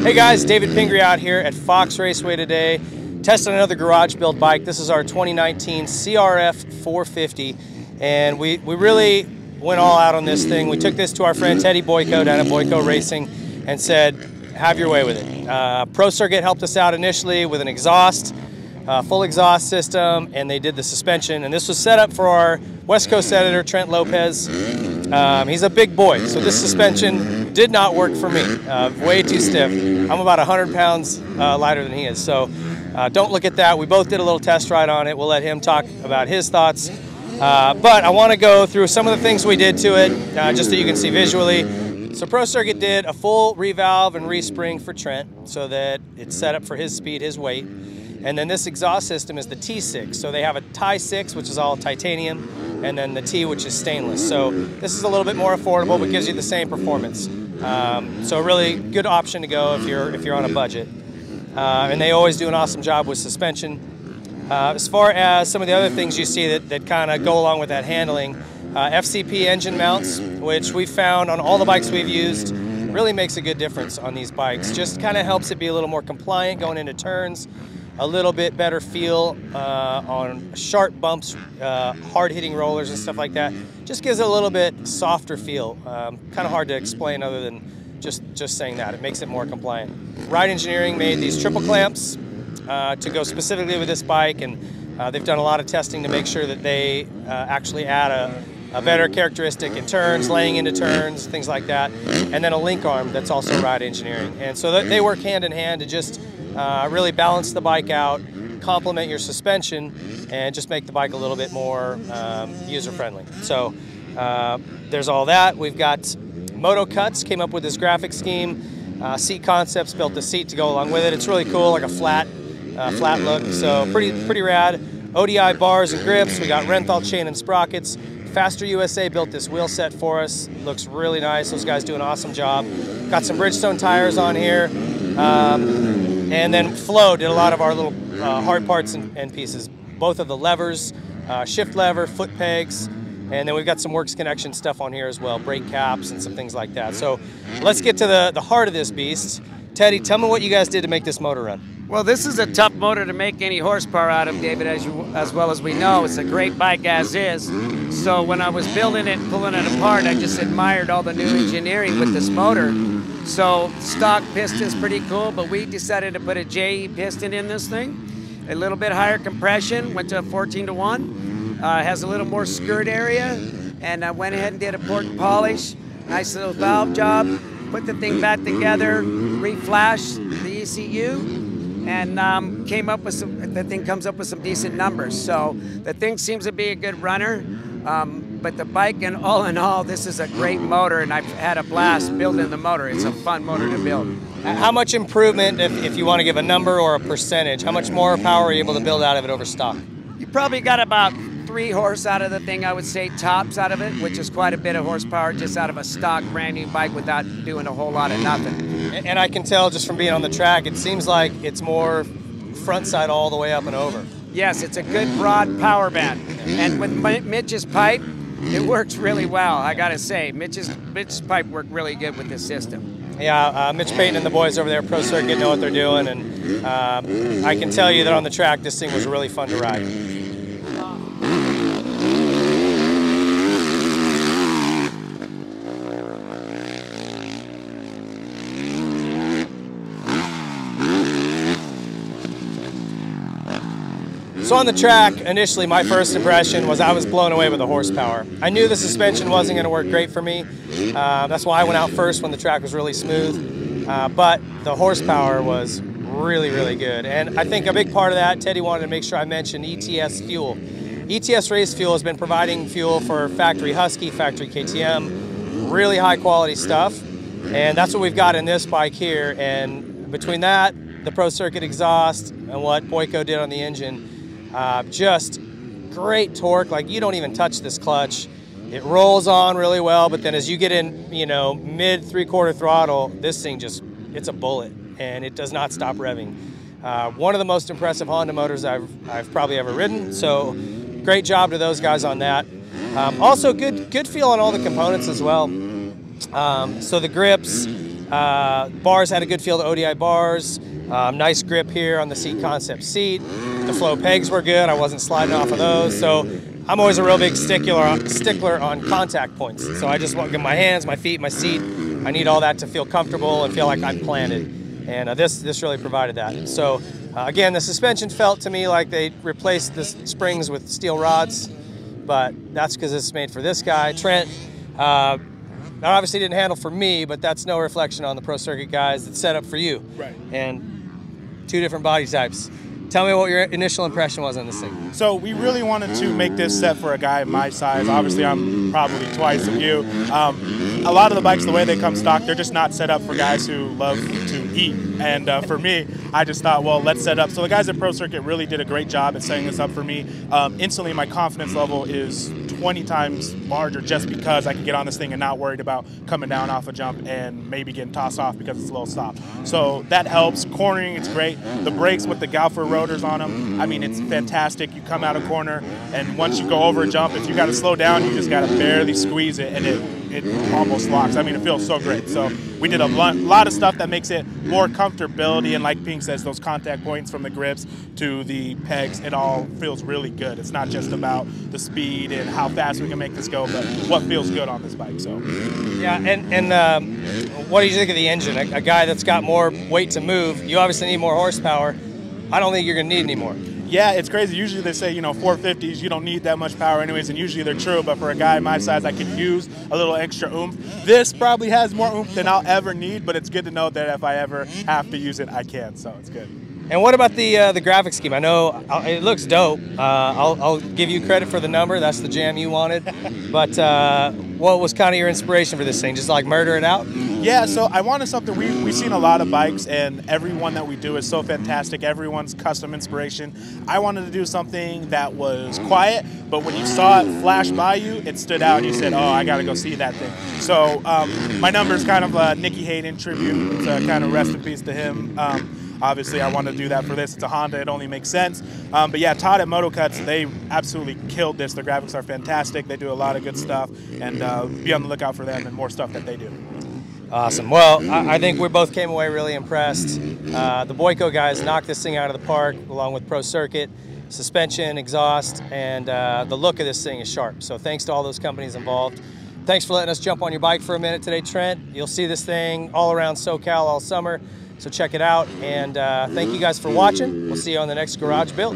Hey guys, David Pingree out here at Fox Raceway today, testing another garage build bike. This is our 2019 CRF450, and we really went all out on this thing. We took this to our friend Teddy Boyko down at Boyko Racing and said, have your way with it. Pro Circuit helped us out initially with an exhaust, full exhaust system, and they did the suspension, and this was set up for our West Coast editor, Trent Lopez. He's a big boy, so this suspension did not work for me. Way too stiff. I'm about 100 pounds lighter than he is, so don't look at that. We both did a little test ride on it. We'll let him talk about his thoughts. But I want to go through some of the things we did to it, just so you can see visually. So Pro Circuit did a full revalve and respring for Trent so that it's set up for his speed, his weight. And then this exhaust system is the T6. So they have a Tie 6, which is all titanium, and then the T, which is stainless. So this is a little bit more affordable, but gives you the same performance. So a really good option to go if you're on a budget. And they always do an awesome job with suspension. As far as some of the other things you see that kind of go along with that handling, FCP engine mounts, which we've found on all the bikes we've used, really makes a good difference on these bikes. Just kind of helps it be a little more compliant going into turns. A little bit better feel on sharp bumps, hard-hitting rollers and stuff like that. Just gives it a little bit softer feel. Kind of hard to explain other than just saying that. It makes it more compliant. Ride Engineering made these triple clamps to go specifically with this bike, and they've done a lot of testing to make sure that they actually add a better characteristic in turns, laying into turns, things like that. And then a link arm that's also Ride Engineering. And so they work hand in hand to just really balance the bike out, complement your suspension, and just make the bike a little bit more user-friendly. So there's all that. We've got Moto Cuts, came up with this graphic scheme. Seat Concepts built the seat to go along with it. It's really cool, like a flat look, so pretty rad. ODI bars and grips. We got Renthal chain and sprockets. Faster USA built this wheel set for us. Looks really nice. Those guys do an awesome job. Got some Bridgestone tires on here. And then Flow did a lot of our little hard parts and pieces. Both of the levers, shift lever, foot pegs, and then we've got some Works Connection stuff on here as well, brake caps and some things like that. So let's get to the heart of this beast. Teddy, tell me what you guys did to make this motor run. Well, this is a tough motor to make any horsepower out of, David, as well as we know. It's a great bike as is. So when I was building it and pulling it apart, I just admired all the new engineering with this motor. So stock piston's pretty cool, but we decided to put a JE piston in this thing. A little bit higher compression, went to a 14-to-1. Has a little more skirt area, and I went ahead and did a port and polish. Nice little valve job. Put the thing back together, re-flashed the ECU, and came up with the thing comes up with some decent numbers. So the thing seems to be a good runner, but the bike, and all in all, this is a great motor, and I've had a blast building the motor. It's a fun motor to build. How much improvement, if you want to give a number or a percentage, how much more power are you able to build out of it over stock? You probably got about 3 horse out of the thing, I would say, tops out of it, which is quite a bit of horsepower just out of a stock brand new bike without doing a whole lot of nothing. And I can tell just from being on the track, it seems like it's more front side all the way up and over. Yes, it's a good broad power band. And with Mitch's pipe, it works really well, I gotta say. Mitch's pipe worked really good with this system. Yeah, Mitch Payton and the boys over there at Pro Circuit know what they're doing, and I can tell you that on the track, this thing was really fun to ride. So on the track, initially my first impression was I was blown away with the horsepower. I knew the suspension wasn't going to work great for me. That's why I went out first when the track was really smooth. But the horsepower was really, really good. And I think a big part of that, Teddy wanted to make sure I mentioned ETS Fuel. ETS Race Fuel has been providing fuel for factory Husky, factory KTM, really high quality stuff. And that's what we've got in this bike here. And between that, the Pro Circuit exhaust, and what Boyko did on the engine, just great torque. Like, you don't even touch this clutch. It rolls on really well, but then as you get in, you know, mid 3/4 throttle, this thing just, it's a bullet, and it does not stop revving. One of the most impressive Honda motors I've probably ever ridden, so great job to those guys on that. Also good feel on all the components as well. So the grips, Bars had a good feel to ODI bars. Nice grip here on the seat concept seat. The flow pegs were good. I wasn't sliding off of those. So I'm always a real big stickler on contact points. So I just want to get my hands, my feet, my seat. I need all that to feel comfortable and feel like I'm planted. And this really provided that. So again, the suspension felt to me like they replaced the springs with steel rods, but that's because it's made for this guy. Trent, that obviously didn't handle for me, but that's no reflection on the Pro Circuit guys. It's set up for you. Right. And 2 different body types. Tell me what your initial impression was on this thing. So we really wanted to make this set for a guy my size. Obviously, I'm probably twice of you. A lot of the bikes, the way they come stock, they're just not set up for guys who love to eat. And for me, I just thought, well, let's set up. So the guys at Pro Circuit really did a great job at setting this up for me. Instantly, my confidence level is 20 times larger just because I can get on this thing and not worried about coming down off a jump and maybe getting tossed off because it's a little stop. So that helps. Cornering, it's great. The brakes with the Galfer rotors on them, I mean, it's fantastic. You come out a corner, and once you go over a jump, if you got to slow down, you just got to barely squeeze it, and it almost locks. I mean, it feels so great. So we did a lot of stuff that makes it more comfortability, and like Pink says, those contact points from the grips to the pegs, it all feels really good. It's not just about the speed and how fast we can make this go, but what feels good on this bike. So yeah, and what do you think of the engine? A guy that's got more weight to move, you obviously need more horsepower. I don't think you're going to need any more. Yeah, it's crazy. Usually they say, you know, 450s, you don't need that much power anyways, and usually they're true, but for a guy my size, I could use a little extra oomph. This probably has more oomph than I'll ever need, but it's good to know that if I ever have to use it, I can, so it's good. And what about the graphics scheme? I know it looks dope. I'll give you credit for the number. That's the jam you wanted. But what was kind of your inspiration for this thing? Just like murder it out? Yeah, so I wanted something. We've seen a lot of bikes, and every one that we do is so fantastic. Everyone's custom inspiration. I wanted to do something that was quiet, but when you saw it flash by you, it stood out, and you said, oh, I got to go see that thing. So my number is kind of a Nicky Hayden tribute. It's a kind of rest in peace to him. Obviously, I want to do that for this. It's a Honda. It only makes sense. But yeah, Todd at MotoCuts, they absolutely killed this. Their graphics are fantastic. They do a lot of good stuff. And be on the lookout for them and more stuff that they do. Awesome. Well, I think we both came away really impressed. The Boyko guys knocked this thing out of the park along with Pro Circuit. Suspension, exhaust, and the look of this thing is sharp. So thanks to all those companies involved. Thanks for letting us jump on your bike for a minute today, Trent. You'll see this thing all around SoCal all summer. So check it out, and thank you guys for watching. We'll see you on the next Garage Build.